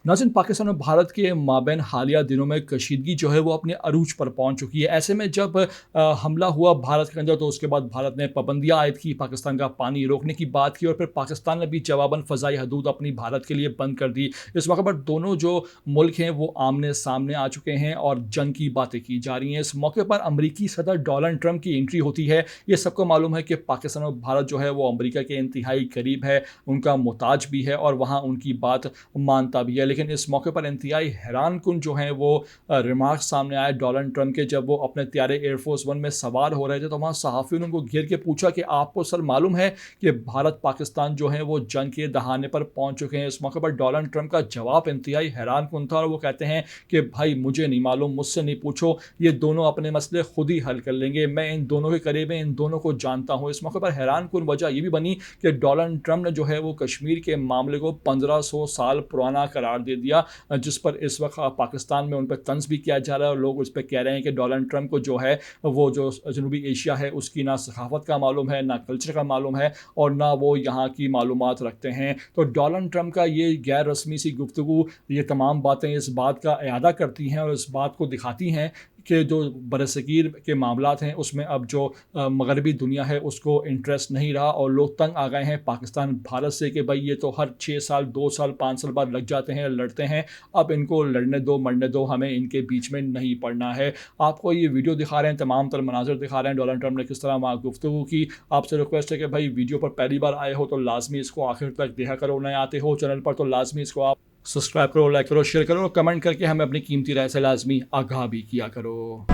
नाज़रीन, पाकिस्तान और भारत के माबैन हालिया दिनों में कशीदगी जो है वो अपने अरूज पर पहुंच चुकी है। ऐसे में जब हमला हुआ भारत के अंदर, तो उसके बाद भारत ने पाबंदियां आयद की, पाकिस्तान का पानी रोकने की बात की और फिर पाकिस्तान ने भी जवाबन फ़ज़ाई हदूद अपनी भारत के लिए बंद कर दी। इस मौके पर दोनों जो मुल्क हैं वो आमने सामने आ चुके हैं और जंग की बातें की जा रही हैं। इस मौके पर अमरीकी सदर डोनाल्ड ट्रंप की एंट्री होती है। ये सबको मालूम है कि पाकिस्तान और भारत जो है वो अमरीका के इंतहाई करीब है, उनका मोहताज भी है और वहाँ उनकी बात मानता भी है। लेकिन इस मौके पर इंतहाई हैरान कुन जो हैं वो रिमार्क सामने आए डोनाल्ड ट्रंप के, जब वो अपने त्यारे एयरफोर्स वन में सवार हो रहे थे, तो वहाँ सहाफ़ियों ने उनको घेर के पूछा कि आपको सर मालूम है कि भारत पाकिस्तान जो है वो जंग के दहाने पर पहुंच चुके हैं। इस मौके पर डोनाल्ड ट्रंप का जवाब इंतहाई हैरान कुन था और वो कहते हैं कि भाई मुझे नहीं मालूम, मुझसे नहीं पूछो, ये दोनों अपने मसले खुद ही हल कर लेंगे, मैं इन दोनों के करीब इन दोनों को जानता हूँ। इस मौके पर हैरान कुन वजह ये भी बनी कि डोनाल्ड ट्रंप ने जो है वो कश्मीर के मामले को 1500 साल पुराना करार दे दिया, जिस पर इस वक्त पाकिस्तान में उन पर तंज भी किया जा रहा है और लोग उस पर कह रहे हैं कि डोनाल्ड ट्रंप को जो है वो जो जनूबी एशिया है उसकी ना सखाफत का मालूम है, ना कल्चर का मालूम है और ना वो यहाँ की मालूमात रखते हैं। तो डोनाल्ड ट्रंप का ये गैर रस्मी सी गुफ्तगू, ये तमाम बातें इस बात का इरादा करती हैं और इस बात को दिखाती हैं कि जो बरसगीर के मामलात हैं उसमें अब जो मगरबी दुनिया है उसको इंटरेस्ट नहीं रहा और लोग तंग आ गए हैं पाकिस्तान भारत से कि भाई ये तो हर 6 साल 2 साल 5 साल बाद लग जाते हैं, लड़ते हैं, अब इनको लड़ने दो, मरने दो, हमें इनके बीच में नहीं पड़ना है। आपको ये वीडियो दिखा रहे हैं, तमाम तर मनाजर दिखा रहे हैं डोनाल्ड ट्रंप ने किस तरह वहाँ गुफ्तगू की। आपसे रिक्वेस्ट है कि भाई वीडियो पर पहली बार आए हो तो लाजमी इसको आखिर तक देखा करो, नए आते हो चैनल पर तो लाजमी इसको आप सब्सक्राइब करो, लाइक करो, शेयर करो और कमेंट करके हमें अपनी कीमती राय से लाजमी आगाह भी किया करो।